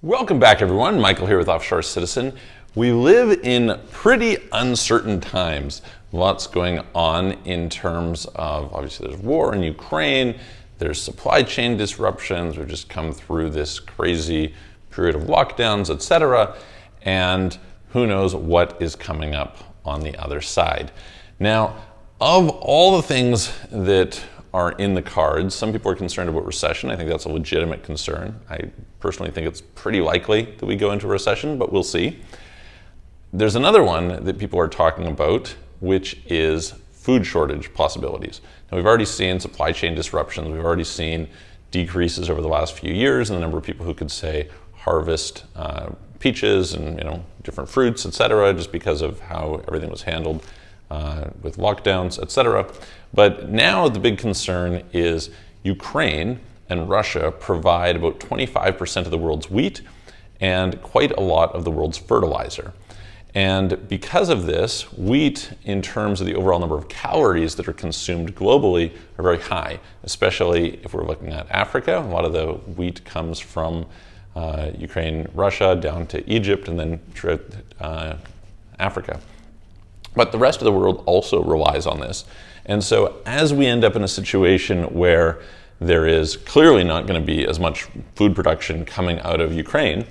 Welcome back, everyone. Michael here with Offshore Citizen. We live in pretty uncertain times. Lots going on in terms of, obviously, there's war in Ukraine, there's supply chain disruptions, we've just come through this crazy period of lockdowns, etc. And who knows what is coming up on the other side. Now, of all the things that are in the cards, some people are concerned about recession. I think that's a legitimate concern. I personally think it's pretty likely that we go into a recession, but we'll see. There's another one that people are talking about, which is food shortage possibilities. Now, we've already seen supply chain disruptions. We've already seen decreases over the last few years in the number of people who could, say, harvest peaches and different fruits, etc., just because of how everything was handled with lockdowns, etc. But now the big concern is Ukraine and Russia provide about 25% of the world's wheat and quite a lot of the world's fertilizer. And because of this, wheat, in terms of the overall number of calories that are consumed globally, are very high, especially if we're looking at Africa. A lot of the wheat comes from Ukraine, Russia, down to Egypt, and then throughout Africa. But the rest of the world also relies on this. And so as we end up in a situation where there is clearly not going to be as much food production coming out of Ukraine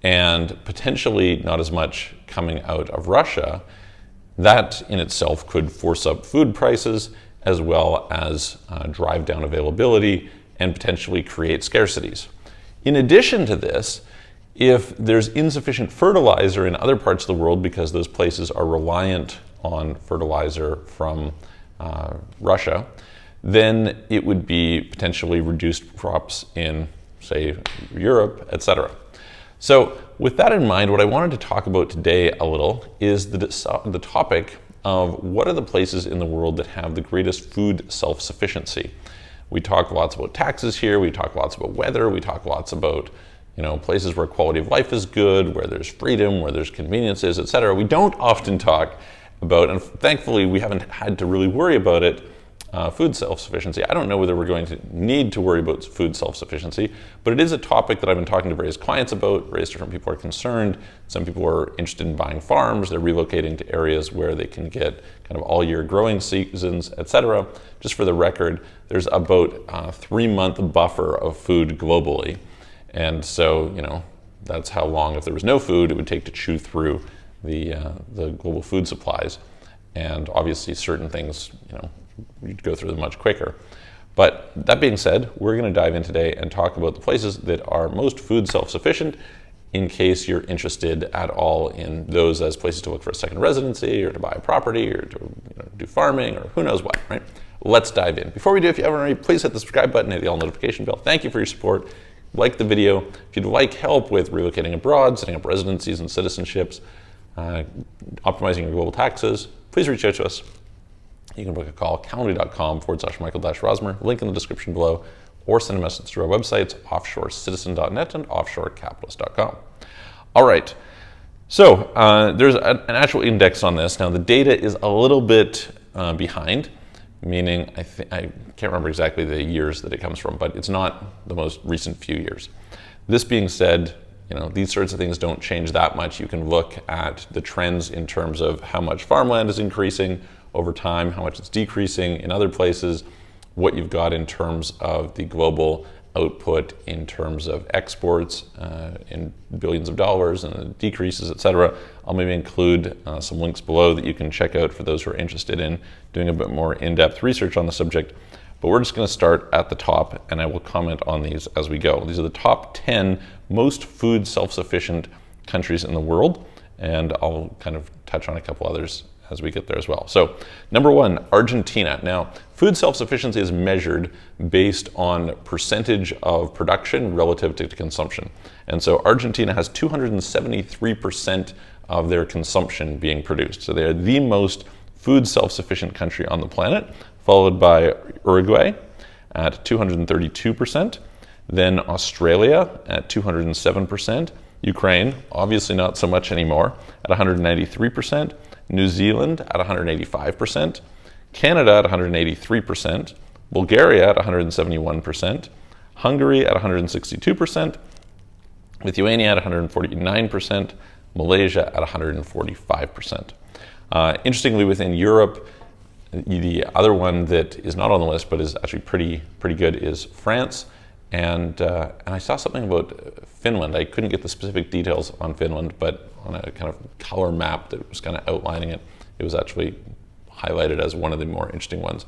and potentially not as much coming out of Russia, that in itself could force up food prices as well as drive down availability and potentially create scarcities. In addition to this, if there's insufficient fertilizer in other parts of the world because those places are reliant on fertilizer from Russia, then it would be potentially reduced crops in, say, Europe, etc. So with that in mind, what I wanted to talk about today a little is the topic of what are the places in the world that have the greatest food self-sufficiency. We talk lots about taxes here, we talk lots about weather, we talk lots about places where quality of life is good, where there's freedom, where there's conveniences, etc. We don't often talk about, and thankfully we haven't had to really worry about it, food self-sufficiency. I don't know whether we're going to need to worry about food self-sufficiency, but it is a topic that I've been talking to various clients about. Various different people are concerned. Some people are interested in buying farms. They're relocating to areas where they can get kind of all year growing seasons, etc. Just for the record, there's about a 3-month buffer of food globally. And so, that's how long, if there was no food, it would take to chew through the global food supplies. And obviously certain things, you'd go through them much quicker. But that being said, we're going to dive in today and talk about the places that are most food self-sufficient in case you're interested at all in those as places to look for a second residency or to buy a property or to do farming or who knows what, right? Let's dive in. Before we do, if you haven't already, please hit the subscribe button, hit the all notification bell. Thank you for your support. Like the video. If you'd like help with relocating abroad, setting up residencies and citizenships, optimizing your global taxes, please reach out to us. You can book a call, calendly.com/Michael-Rosmer, link in the description below, or send a message through our websites, offshorecitizen.net and offshorecapitalist.com. All right, so there's an actual index on this. Now the data is a little bit behind, meaning I can't remember exactly the years that it comes from, but it's not the most recent few years. This being said, these sorts of things don't change that much. You can look at the trends in terms of how much farmland is increasing over time, how much it's decreasing in other places, what you've got in terms of the global output in terms of exports in billions of dollars and the decreases, etc. I'll maybe include some links below that you can check out for those who are interested in doing a bit more in-depth research on the subject. But we're just going to start at the top, and I will comment on these as we go. These are the top 10 most food self-sufficient countries in the world, and I'll kind of touch on a couple others as we get there as well. So, number 1, Argentina. Now, food self-sufficiency is measured based on percentage of production relative to consumption. And so Argentina has 273% of their consumption being produced. So they are the most food self-sufficient country on the planet, followed by Uruguay at 232%, then Australia at 207%, Ukraine, obviously not so much anymore, at 193%, New Zealand at 185%, Canada at 183%, Bulgaria at 171%, Hungary at 162%, Lithuania at 149%, Malaysia at 145%. Interestingly, within Europe, the other one that is not on the list but is actually pretty good is France, and I saw something about Finland. I couldn't get the specific details on Finland, but on a kind of color map that was kind of outlining it, it was actually highlighted as one of the more interesting ones.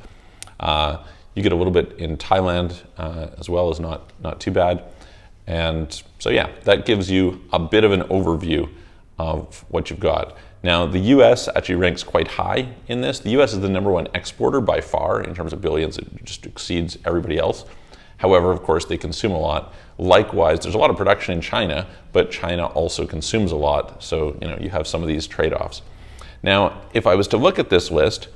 You get a little bit in Thailand as well, as not too bad. And so yeah, that gives you a bit of an overview of what you've got. Now, the US actually ranks quite high in this. The US is the #1 exporter by far in terms of billions. It just exceeds everybody else. However, of course, they consume a lot. Likewise, there's a lot of production in China, but China also consumes a lot. So, you have some of these trade-offs. Now, if I was to look at this list,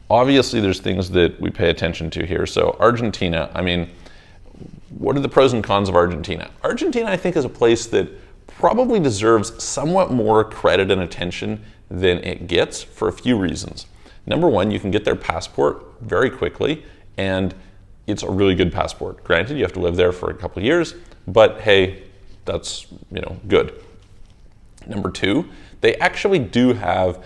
obviously there's things that we pay attention to here. So Argentina, I mean, what are the pros and cons of Argentina? Argentina, I think, is a place that probably deserves somewhat more credit and attention than it gets for a few reasons. #1, you can get their passport very quickly, and it's a really good passport. Granted, you have to live there for a couple of years, but hey, that's good. #2, they actually do have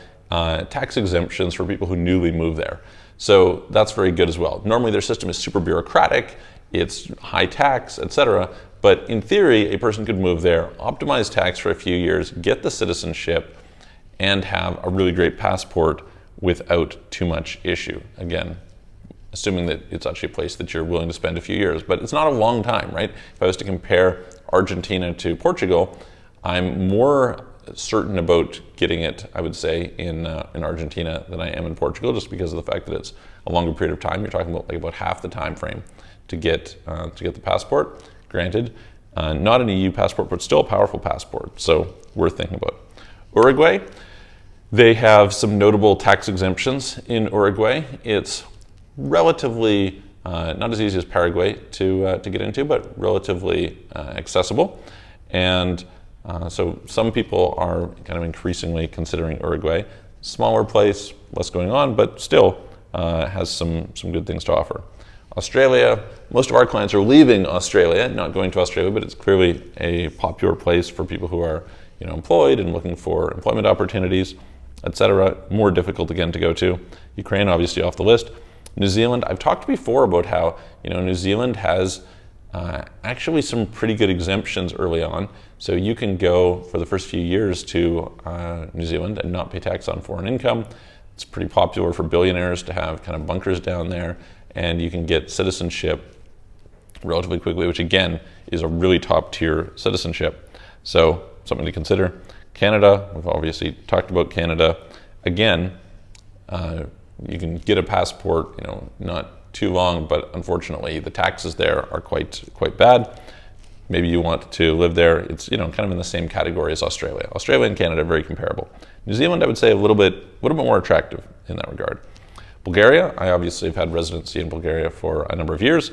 tax exemptions for people who newly move there. So that's very good as well. Normally their system is super bureaucratic, it's high tax, etc. But in theory, a person could move there, optimize tax for a few years, get the citizenship, and have a really great passport without too much issue. Again, assuming that it's actually a place that you're willing to spend a few years, but it's not a long time, right? If I was to compare Argentina to Portugal, I'm more certain about getting it, I would say, in Argentina than I am in Portugal, just because of the fact that it's a longer period of time. You're talking about about half the time frame to get the passport. Granted, not an EU passport, but still a powerful passport, so worth thinking about. Uruguay, they have some notable tax exemptions in Uruguay. It's relatively not as easy as Paraguay to get into, but relatively accessible. And so some people are kind of increasingly considering Uruguay. Smaller place, less going on, but still has some good things to offer. Australia, most of our clients are leaving Australia, not going to Australia, but it's clearly a popular place for people who are employed and looking for employment opportunities, etc. More difficult again to go to. Ukraine, obviously off the list. New Zealand, I've talked before about how New Zealand has actually some pretty good exemptions early on. So you can go for the first few years to New Zealand and not pay tax on foreign income. It's pretty popular for billionaires to have kind of bunkers down there, and you can get citizenship relatively quickly, which again is a really top tier citizenship. So something to consider. Canada, we've obviously talked about Canada. Again, you can get a passport, not too long, but unfortunately the taxes there are quite bad. Maybe you want to live there. It's kind of in the same category as Australia. Australia and Canada are very comparable. New Zealand, I would say a little bit more attractive in that regard. Bulgaria, I obviously have had residency in Bulgaria for a number of years,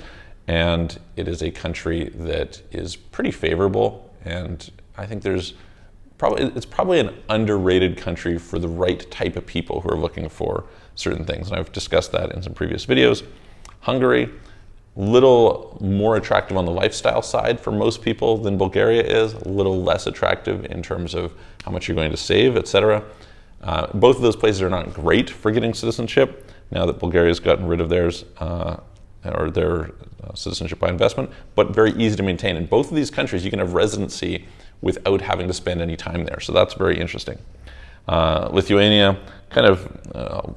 and it is a country that is pretty favorable, and I think it's probably an underrated country for the right type of people who are looking for certain things, and I've discussed that in some previous videos. Hungary, little more attractive on the lifestyle side for most people than Bulgaria is, a little less attractive in terms of how much you're going to save, etc. Both of those places are not great for getting citizenship now that Bulgaria's gotten rid of theirs, or their citizenship by investment, but very easy to maintain. In both of these countries, you can have residency without having to spend any time there, so that's very interesting. Lithuania, kind of,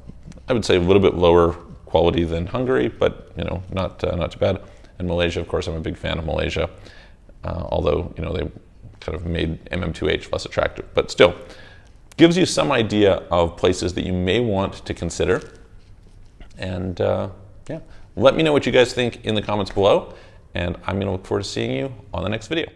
I would say a little bit lower quality than Hungary, but not too bad. And Malaysia, of course, I'm a big fan of Malaysia, although they kind of made MM2H less attractive, but still gives you some idea of places that you may want to consider. And yeah, let me know what you guys think in the comments below, and I'm going to look forward to seeing you on the next video.